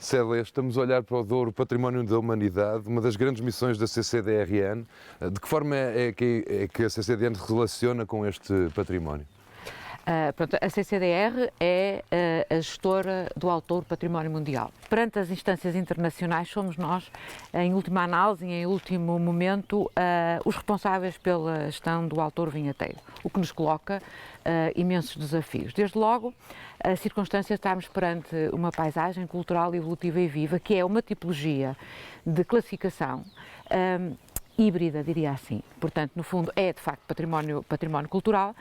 Célia, estamos a olhar para o Douro, Património da Humanidade, uma das grandes missões da CCDRN. De que forma é que a CCDRN se relaciona com este património? A CCDR é a gestora do autor Património Mundial. Perante as instâncias internacionais, somos nós, em última análise e em último momento, os responsáveis pela gestão do autor vinheteiro, o que nos coloca imensos desafios. Desde logo, a circunstância de estarmos perante uma paisagem cultural, evolutiva e viva, que é uma tipologia de classificação híbrida, diria assim. Portanto, no fundo, é de facto património cultural,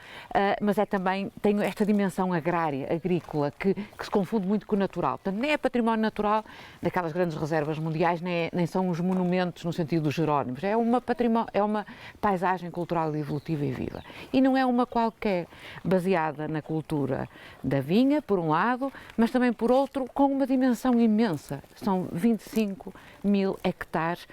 mas é também, tem esta dimensão agrária, agrícola, que se confunde muito com o natural. Portanto, nem é património natural daquelas grandes reservas mundiais, nem são os monumentos no sentido dos Jerónimos. É uma paisagem cultural, evolutiva e viva. E não é uma qualquer, baseada na cultura da vinha, por um lado, mas também por outro, com uma dimensão imensa. São 25 mil hectares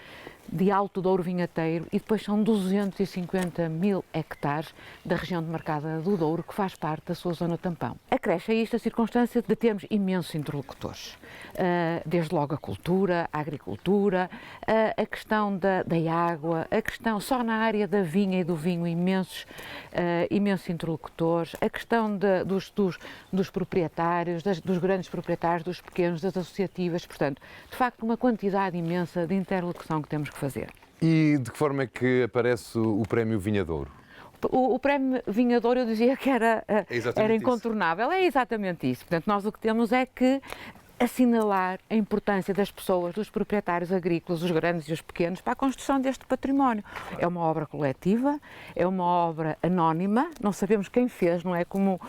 de Alto Douro vinheteiro e depois são 250 mil hectares da região demarcada do Douro, que faz parte da sua zona tampão. Acresce a isto a circunstância de termos imensos interlocutores, desde logo a cultura, a agricultura, a questão da água, a questão só na área da vinha e do vinho, imensos interlocutores, a questão dos proprietários, dos grandes proprietários, dos pequenos, das associativas, portanto, de facto uma quantidade imensa de interlocução que temos que fazer. E de que forma é que aparece o Prémio Vinha Douro? O Prémio Vinha Douro, eu dizia que era incontornável, isso. É exatamente isso. Portanto, nós o que temos é que assinalar a importância das pessoas, dos proprietários agrícolas, os grandes e os pequenos, para a construção deste património. É uma obra coletiva, é uma obra anónima, não sabemos quem fez, não é como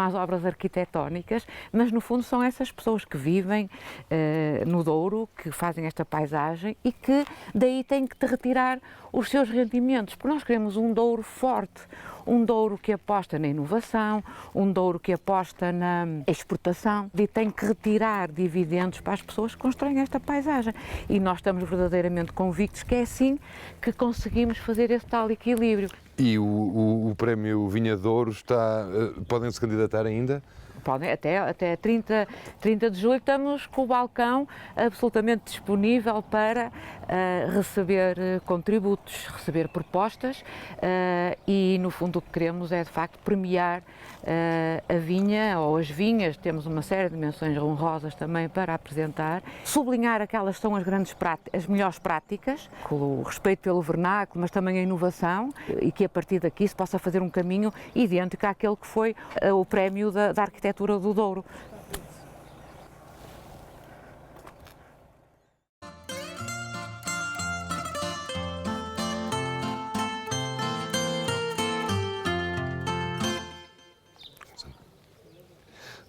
as obras arquitetónicas, mas no fundo são essas pessoas que vivem no Douro, que fazem esta paisagem e que daí têm que retirar os seus rendimentos, porque nós queremos um Douro forte, um Douro que aposta na inovação, um Douro que aposta na exportação e tem que retirar dividendos para as pessoas que constroem esta paisagem. E nós estamos verdadeiramente convictos que é assim que conseguimos fazer esse tal equilíbrio. E o Prémio Vinha Douro podem se candidatar ainda? Podem, até 30 de julho estamos com o balcão absolutamente disponível para receber contributos, receber propostas e no fundo o que queremos é de facto premiar a vinha ou as vinhas. Temos uma série de menções honrosas também para apresentar, sublinhar aquelas que são as melhores práticas, com o respeito pelo vernáculo, mas também a inovação e que a partir daqui se possa fazer um caminho idêntico àquele que foi o prémio da arquitetura do Douro.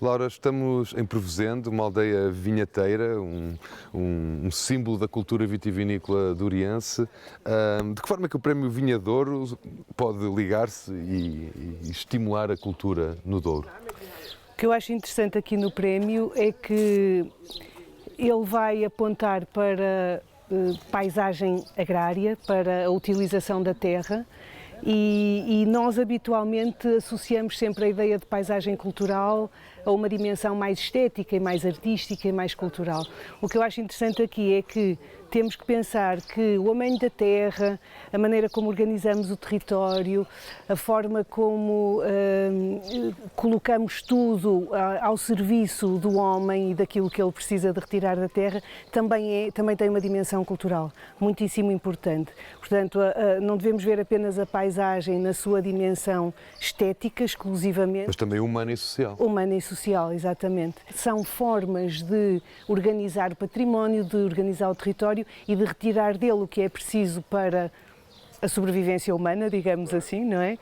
Laura, estamos em Prevozende, uma aldeia vinheteira, um símbolo da cultura vitivinícola douriense. De que forma é que o Prémio Vinha Douro pode ligar-se e estimular a cultura no Douro? O que eu acho interessante aqui no prémio é que ele vai apontar para paisagem agrária, para a utilização da terra e nós habitualmente associamos sempre a ideia de paisagem cultural a uma dimensão mais estética e mais artística e mais cultural. O que eu acho interessante aqui é que temos que pensar que o amanho da terra, a maneira como organizamos o território, a forma como colocamos tudo ao serviço do homem e daquilo que ele precisa de retirar da terra, também tem uma dimensão cultural muitíssimo importante. Portanto, não devemos ver apenas a paisagem na sua dimensão estética exclusivamente. Mas também humana e social. Humana e social, exatamente. São formas de organizar o património, de organizar o território e de retirar dele o que é preciso para a sobrevivência humana, digamos assim, não é?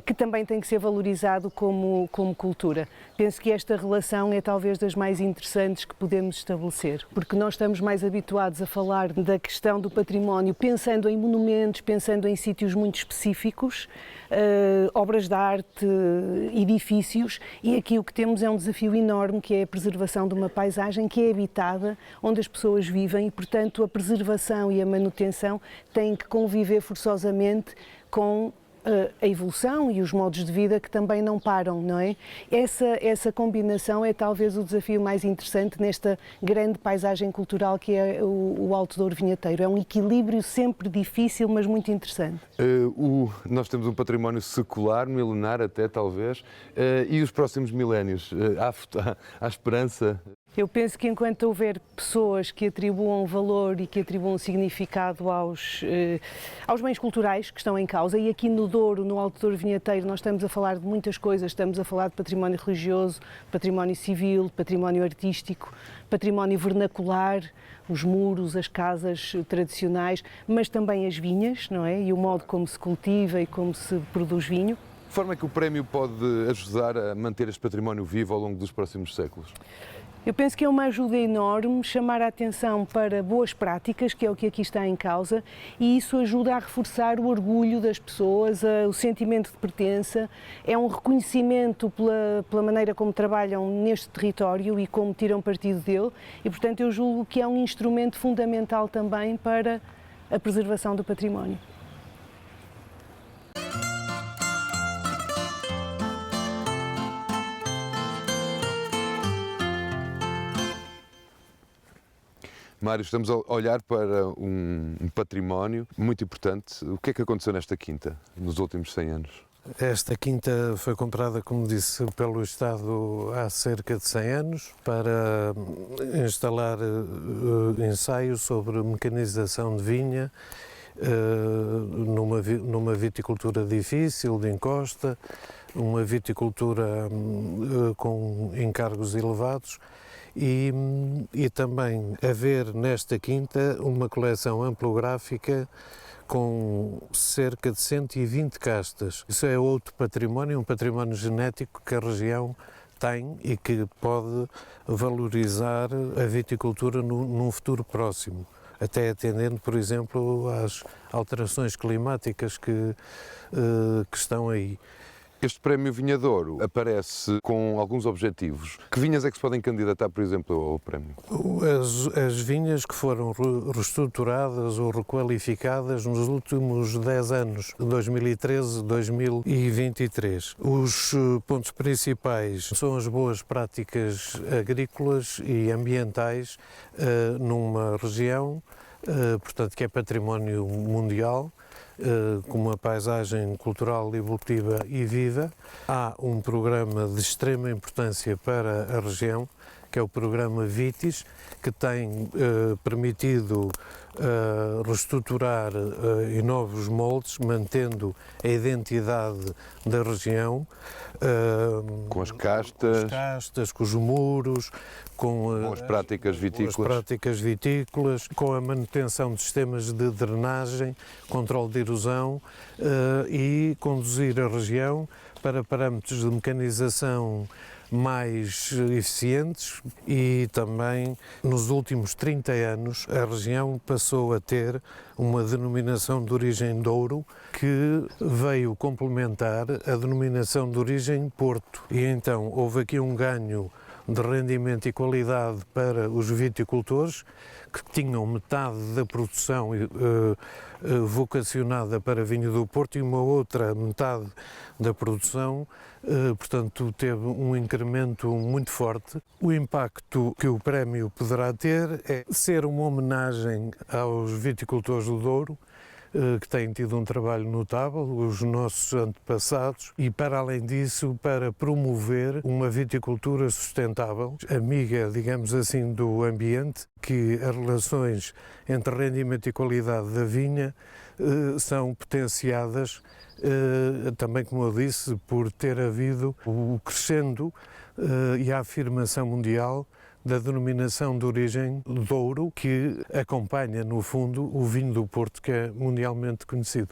Que também tem que ser valorizado como cultura. Penso que esta relação é talvez das mais interessantes que podemos estabelecer, porque nós estamos mais habituados a falar da questão do património pensando em monumentos, pensando em sítios muito específicos, obras de arte, edifícios, e aqui o que temos é um desafio enorme, que é a preservação de uma paisagem que é habitada, onde as pessoas vivem e, portanto, a preservação e a manutenção têm que conviver forçosamente com a evolução e os modos de vida que também não param, não é? Essa combinação é talvez o desafio mais interessante nesta grande paisagem cultural que é o Alto Douro Vinheteiro. É um equilíbrio sempre difícil, mas muito interessante. Nós temos um património secular, milenar até talvez, e os próximos milénios? Há esperança? Eu penso que enquanto houver pessoas que atribuam valor e que atribuam significado aos bens culturais que estão em causa, e aqui no Douro, no Alto Douro Vinheteiro, nós estamos a falar de muitas coisas, estamos a falar de património religioso, património civil, património artístico, património vernacular, os muros, as casas tradicionais, mas também as vinhas, não é? E o modo como se cultiva e como se produz vinho. De que forma é que o prémio pode ajudar a manter este património vivo ao longo dos próximos séculos? Eu penso que é uma ajuda enorme chamar a atenção para boas práticas, que é o que aqui está em causa, e isso ajuda a reforçar o orgulho das pessoas, o sentimento de pertença, é um reconhecimento pela maneira como trabalham neste território e como tiram partido dele, e portanto eu julgo que é um instrumento fundamental também para a preservação do património. Mário, estamos a olhar para um património muito importante. O que é que aconteceu nesta quinta nos últimos 100 anos? Esta quinta foi comprada, como disse, pelo Estado há cerca de 100 anos para instalar ensaios sobre mecanização de vinha numa viticultura difícil, de encosta, uma viticultura com encargos elevados. E também haver nesta quinta uma coleção amplográfica com cerca de 120 castas. Isso é outro património, um património genético que a região tem e que pode valorizar a viticultura num futuro próximo, até atendendo, por exemplo, às alterações climáticas que estão aí. Este prémio Vinha Douro aparece com alguns objetivos. Que vinhas é que se podem candidatar, por exemplo, ao prémio? As vinhas que foram reestruturadas ou requalificadas nos últimos 10 anos, 2013-2023. Os pontos principais são as boas práticas agrícolas e ambientais numa região, portanto, que é património mundial, com uma paisagem cultural, evolutiva e viva. Há um programa de extrema importância para a região, que é o programa VITIS, que tem permitido reestruturar em novos moldes, mantendo a identidade da região. Com as castas, com os muros, com as práticas vitícolas, com a manutenção de sistemas de drenagem, controle de erosão e conduzir a região para parâmetros de mecanização mais eficientes. E também nos últimos 30 anos a região passou a ter uma denominação de origem Douro que veio complementar a denominação de origem Porto, e então houve aqui um ganho de rendimento e qualidade para os viticultores, que tinham metade da produção vocacionada para vinho do Porto e uma outra metade da produção, portanto teve um incremento muito forte. O impacto que o prémio poderá ter é ser uma homenagem aos viticultores do Douro, que têm tido um trabalho notável, os nossos antepassados, e para além disso, para promover uma viticultura sustentável, amiga, digamos assim, do ambiente, que as relações entre rendimento e qualidade da vinha são potenciadas, também, como eu disse, por ter havido o crescendo e a afirmação mundial da denominação de origem Douro, que acompanha, no fundo, o vinho do Porto, que é mundialmente conhecido.